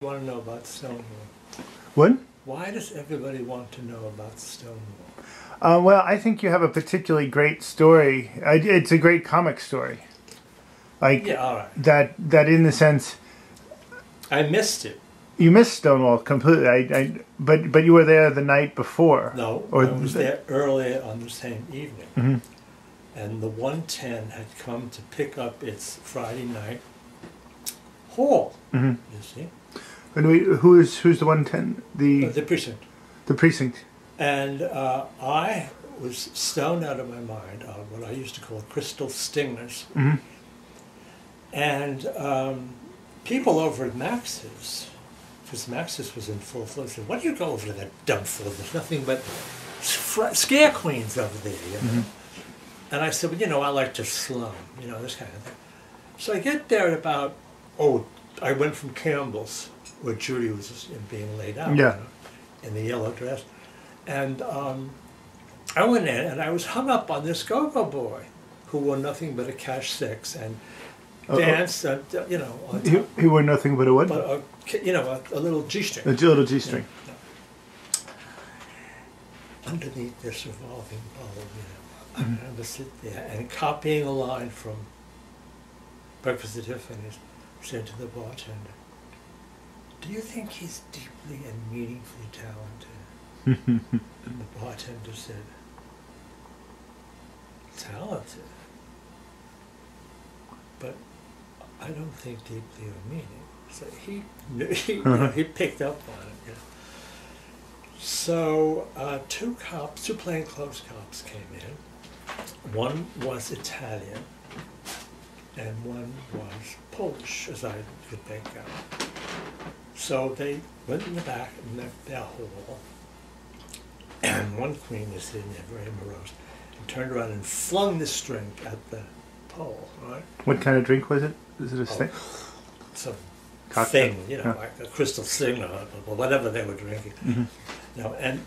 Want to know about Stonewall? What? Why does everybody want to know about Stonewall? Well, I think you have a particularly great story. It's a great comic story. Like, yeah, all right. That in the sense, I missed it. You missed Stonewall completely. But you were there the night before. No, or I was there earlier on the same evening, mm-hmm. and the 110 had come to pick up its Friday night haul. Mm-hmm. You see. And who's the 110? The precinct. The precinct. And I was stoned out of my mind on what I used to call crystal stingers. Mm-hmm. And people over at Max's, because Max's was in full flow, said, "Why do you go over to that dump floor? There's nothing but scare queens over there." You know? Mm-hmm. And I said, "Well, you know, I like to slum, you know, this kind of thing." So I get there at about, I went from Campbell's, where Judy was being laid out, yeah, you know, in the yellow dress. And I went in, and I was hung up on this go-go boy who wore nothing but a cash six and danced, you know. On top. He wore nothing but a what? But you know, a little G-string. A little G-string. Yeah, yeah. Underneath this revolving bulb, you know, I remember sitting there and copying a line from Breakfast at Tiffany's, said to the bartender, "Do you think he's deeply and meaningfully talented?" And the bartender said, "Talented, but I don't think deeply or meaning." So he you know, he picked up on it. You know. So two plainclothes cops came in. One was Italian, and one was Polish, as I could make out. So they went in the back and their hall, and one queen was sitting there very morose, and turned around and flung this drink at the pole, right? What kind of drink was it? Is it a thing? Some cocktail thing, you know, like a crystal singer or whatever they were drinking. Mm-hmm. You know, and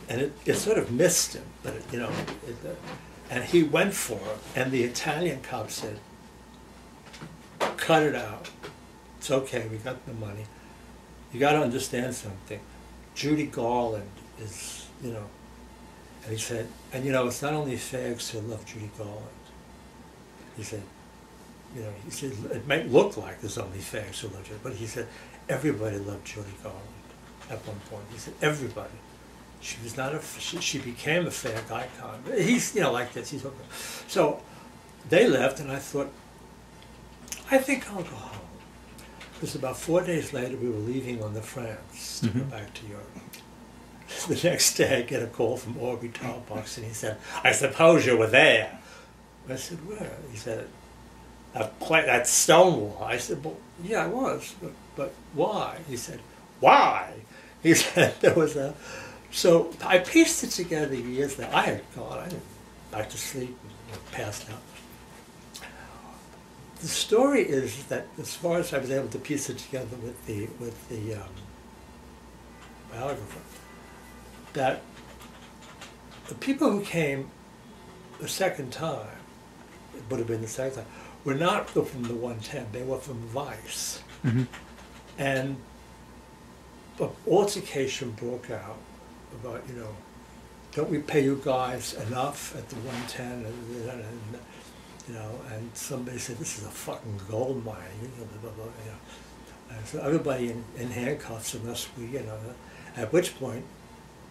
it sort of missed him, but it, you know, and he went for it, and the Italian cop said, "Cut it out. It's okay, we got the money. You got to understand something. Judy Garland is, you know," and he said, "and you know, it's not only fags who love Judy Garland." He said, "You know," he said, "it might look like there's only fags who love Judy, but he said, everybody loved Judy Garland at one point." He said, everybody. She was not she became a fag icon. He's, you know, like this. He's okay. So they left, and I thought, I think I'll go home. Because about 4 days later, we were leaving on the France to go back to Europe. The next day, I get a call from Mawrdew Czgowchwz, and he said, "I suppose you were there." I said, "Where?" He said, "At Stonewall." I said, "Well, yeah, I was, but why?" He said, "Why?" He said, there was a... So I pieced it together years later. I had gone, I went back to sleep and passed out. The story is that, as far as I was able to piece it together with the biographer, that the people who came the second time, it would have been the second time, were not from the 110, they were from Vice. Mm-hmm. And an altercation broke out about, you know, don't we pay you guys enough at the 110? And you know, and somebody said, "This is a fucking gold mine," you know, blah, blah, blah, you know. And so everybody in handcuffs unless we, you know, at which point,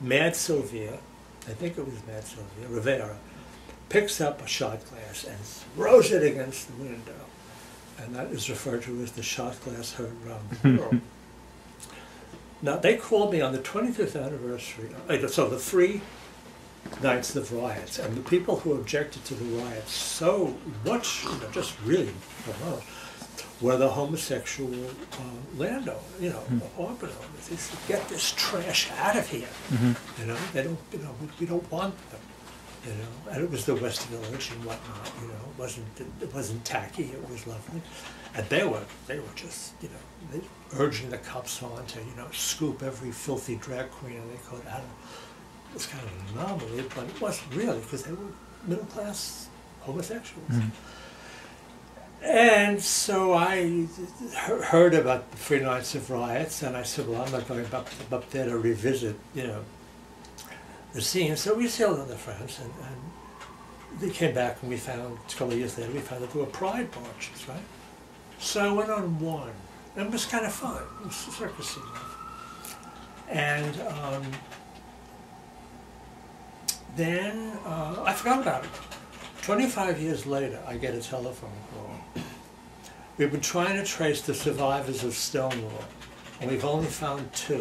Mad Sylvia, I think it was Mad Sylvia, Rivera, picks up a shot glass and throws it against the window. And that is referred to as the shot glass heard around the world. Now, they called me on the 25th anniversary, so the 3 nights of riots, and the people who objected to the riots so much, you know, just really were the homosexual landowner, you know, apartment owners. They said, "Get this trash out of here." You know, they don't, you know, we don't want them. You know, and it was the West Village and whatnot. You know, it wasn't tacky. It was lovely, and they were just, you know, urging the cops on to, you know, scoop every filthy drag queen they could out of. It was kind of an anomaly, but it wasn't really, because they were middle class homosexuals. And so I heard about the 3 nights of riots, and I said, well, I'm not going up there to revisit, you know, the scene. So we sailed on the France, and they came back, and we found, a couple of years later, we found that there were pride marches, right? So I went on one, and it was kind of fun. It was circus scene. And then I forgot about it. 25 years later, I get a telephone call. We've been trying to trace the survivors of Stonewall, and we've only found 2,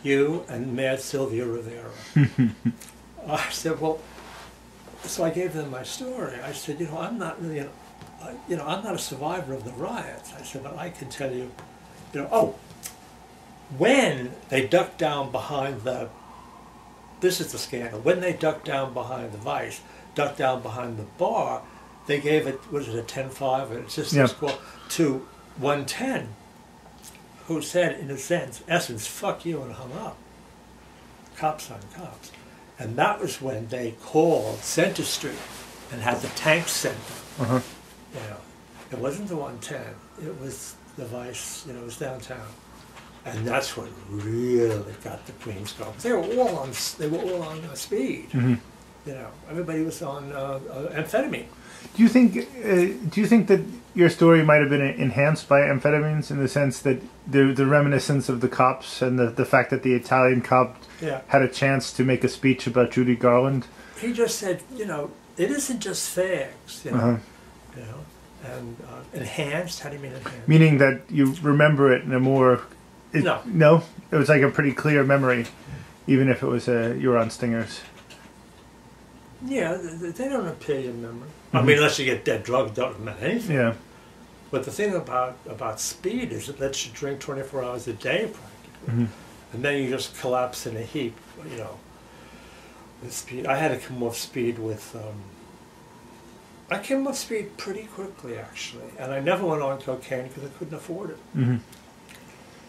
you and Mad Sylvia Rivera. I said, well, so I gave them my story. I said, you know, I'm not really, I'm not a survivor of the riots. I said, but I can tell you, you know, oh, when they ducked down behind the, this is the scandal, when they ducked down behind the vice, ducked down behind the bar, they gave it, was it a 10-5, an assistant score, to 110, who said, in a sense, essence, fuck you, and hung up. Cops on cops. And that was when they called Center Street and had the tank sent them. You know, it wasn't the 110, it was the vice, you know, it was downtown. And that's what really got the Queens going. They were all on speed. You know, everybody was on amphetamine. Do you think that your story might have been enhanced by amphetamines, in the sense that the reminiscence of the cops and the fact that the Italian cop had a chance to make a speech about Judy Garland? He just said, you know, it isn't just fags, you know, and enhanced. How do you mean enhanced? Meaning that you remember it in a more. No, it was like a pretty clear memory, even if it was you were on stingers. Yeah, they don't appear in memory. I mean, unless you get dead drugged, don't remember anything. Yeah. But the thing about speed is it lets you drink 24 hours a day practically, and then you just collapse in a heap. You know, with speed. I had to come off speed with. I came off speed pretty quickly, actually, and I never went on cocaine because I couldn't afford it.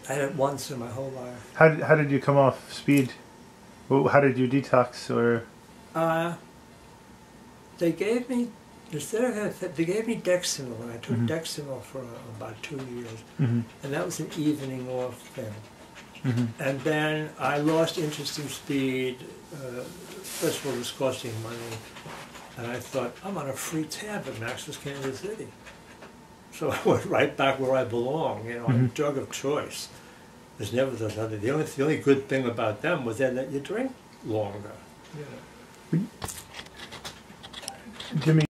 I had it once in my whole life. How did you come off speed? How did you detox, or? They gave me, they gave me Dexamyl, and I took Dexamyl for about 2 years, and that was an evening off thing. And then I lost interest in speed. First of all, it was costing money, and I thought, I'm on a free tab at Max's Kansas City. So I went right back where I belong. You know, I'm a drug of choice. There's never those other. The only good thing about them was they let you drink longer. You know. Jimmy.